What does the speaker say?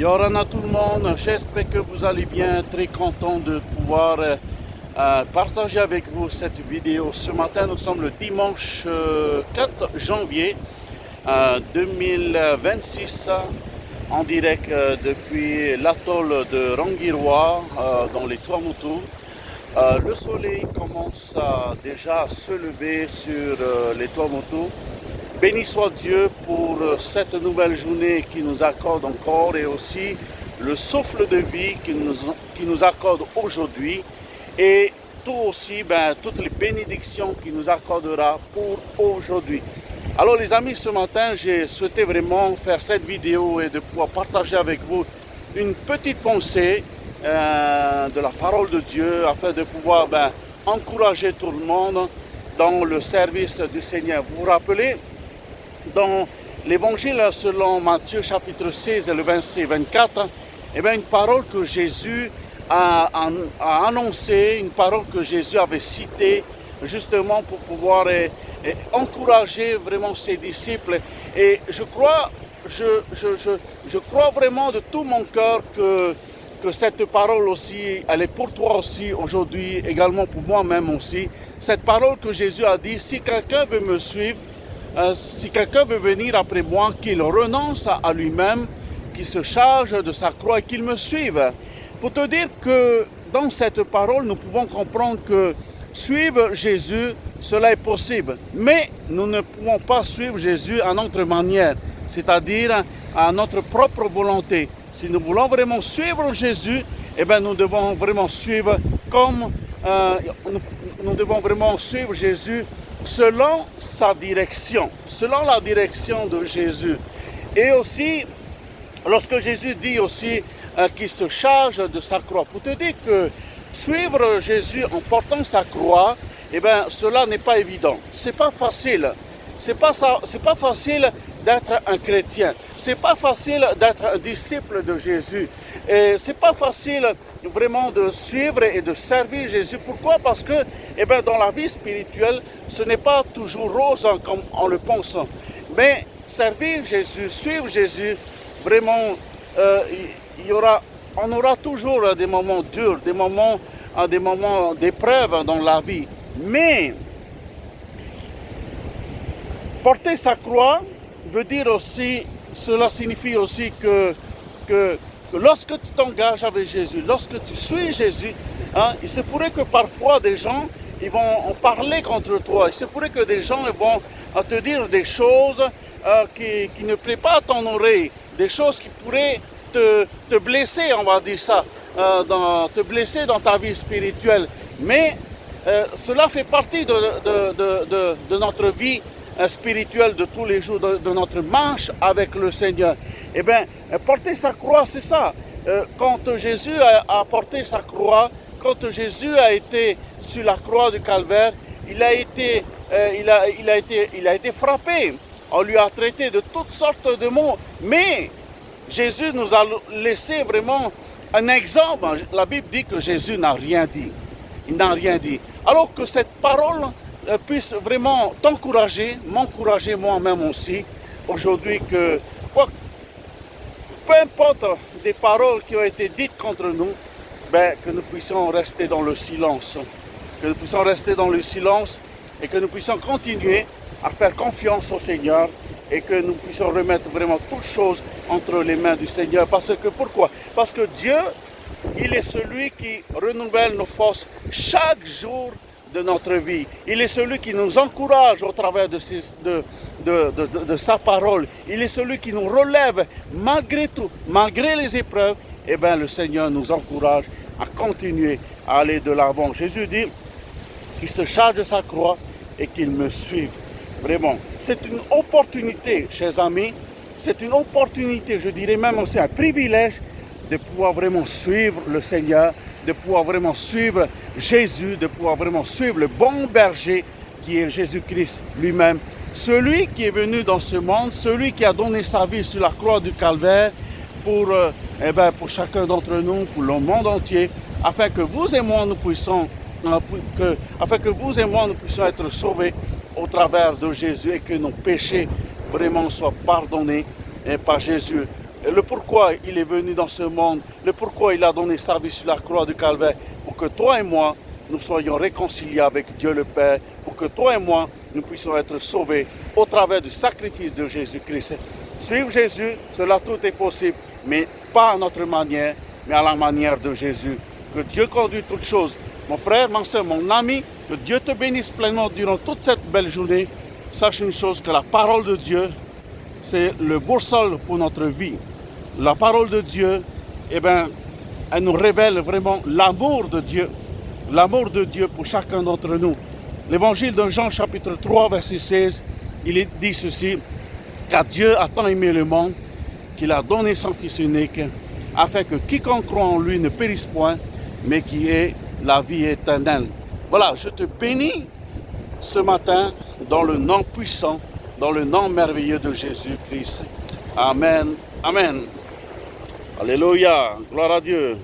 Yorana tout le monde, j'espère que vous allez bien, très content de pouvoir partager avec vous cette vidéo. Ce matin, nous sommes le dimanche 4 janvier 2026 en direct depuis l'atoll de Rangiroa dans les Tuamotu. Le soleil commence déjà à se lever sur les Tuamotu. Béni soit Dieu pour cette nouvelle journée qui nous accorde encore et aussi le souffle de vie qui nous accorde aujourd'hui et tout aussi toutes les bénédictions qu'il nous accordera pour aujourd'hui. Alors les amis, ce matin, j'ai souhaité vraiment faire cette vidéo et de pouvoir partager avec vous une petite pensée de la parole de Dieu afin de pouvoir encourager tout le monde dans le service du Seigneur. Vous vous rappelez, dans l'évangile selon Matthieu chapitre 16 et le verset 24, une parole que Jésus a annoncée, une parole que Jésus avait citée justement pour pouvoir encourager vraiment ses disciples. Et je crois vraiment de tout mon cœur que cette parole aussi, elle est pour toi aussi aujourd'hui, également pour moi-même aussi. Cette parole que Jésus a dit, si quelqu'un veut me suivre, si quelqu'un veut venir après moi, qu'il renonce à lui-même, qu'il se charge de sa croix et qu'il me suive. Pour te dire que dans cette parole, nous pouvons comprendre que suivre Jésus, cela est possible. Mais nous ne pouvons pas suivre Jésus à notre manière, c'est-à-dire à notre propre volonté. Si nous voulons vraiment suivre Jésus, nous devons vraiment suivre nous devons vraiment suivre Jésus selon sa direction, selon la direction de Jésus. Et aussi, lorsque Jésus dit aussi qu'il se charge de sa croix, pour te dire que suivre Jésus en portant sa croix, cela n'est pas évident. C'est pas facile. C'est pas facile d'être un chrétien. C'est pas facile d'être un disciple de Jésus. Et c'est pas facile vraiment de suivre et de servir Jésus. Pourquoi? Parce que dans la vie spirituelle, ce n'est pas toujours rose comme on le pense. Mais servir Jésus, suivre Jésus, vraiment, on aura toujours des moments durs, des moments d'épreuve dans la vie. Mais porter sa croix veut dire aussi, cela signifie aussi que lorsque tu t'engages avec Jésus, lorsque tu suis Jésus, il se pourrait que parfois des gens ils vont en parler contre toi. Il se pourrait que des gens vont te dire des choses qui ne plaisent pas à ton oreille, des choses qui pourraient te blesser, on va dire ça, te blesser dans ta vie spirituelle. Mais cela fait partie de notre vie spirituelle de tous les jours, de notre marche avec le Seigneur. Porter sa croix, c'est ça. Quand Jésus a porté sa croix, quand Jésus a été sur la croix du Calvaire, il a été frappé. On lui a traité de toutes sortes de mots. Mais Jésus nous a laissé vraiment un exemple. La Bible dit que Jésus n'a rien dit. Il n'a rien dit. Alors que cette parole puisse vraiment t'encourager, m'encourager moi-même aussi, aujourd'hui, que peu importe des paroles qui ont été dites contre nous, que nous puissions rester dans le silence. Que nous puissions rester dans le silence et que nous puissions continuer à faire confiance au Seigneur et que nous puissions remettre vraiment toutes choses entre les mains du Seigneur. Pourquoi? Parce que Dieu, il est celui qui renouvelle nos forces chaque jour de notre vie. Il est celui qui nous encourage au travers de sa parole. Il est celui qui nous relève malgré tout, malgré les épreuves. Le Seigneur nous encourage à continuer à aller de l'avant. Jésus dit qu'il se charge de sa croix et qu'il me suive. Vraiment, c'est une opportunité, chers amis, c'est une opportunité, je dirais même aussi un privilège de pouvoir vraiment suivre le Seigneur, de pouvoir vraiment suivre Jésus, de pouvoir vraiment suivre le bon berger qui est Jésus-Christ lui-même, celui qui est venu dans ce monde, celui qui a donné sa vie sur la croix du Calvaire pour chacun d'entre nous, pour le monde entier, afin que vous et moi nous puissions être sauvés au travers de Jésus et que nos péchés vraiment soient pardonnés par Jésus. et le pourquoi il est venu dans ce monde, le pourquoi il a donné sa vie sur la croix du Calvaire, pour que toi et moi, nous soyons réconciliés avec Dieu le Père, pour que toi et moi, nous puissions être sauvés au travers du sacrifice de Jésus-Christ. Suivre Jésus, cela tout est possible, mais pas à notre manière, mais à la manière de Jésus. Que Dieu conduise toutes choses. Mon frère, ma soeur, mon ami, que Dieu te bénisse pleinement durant toute cette belle journée. Sache une chose, que la parole de Dieu, c'est le boussole pour notre vie. La parole de Dieu, eh bien, elle nous révèle vraiment l'amour de Dieu. L'amour de Dieu pour chacun d'entre nous. L'évangile de Jean, chapitre 3, verset 16, il dit ceci, car Dieu a tant aimé le monde qu'il a donné son Fils unique, afin que quiconque croit en lui ne périsse point, mais qui ait la vie éternelle. Voilà, je te bénis ce matin dans le nom puissant, dans le nom merveilleux de Jésus-Christ. Amen. Amen. Alléluia. Gloire à Dieu.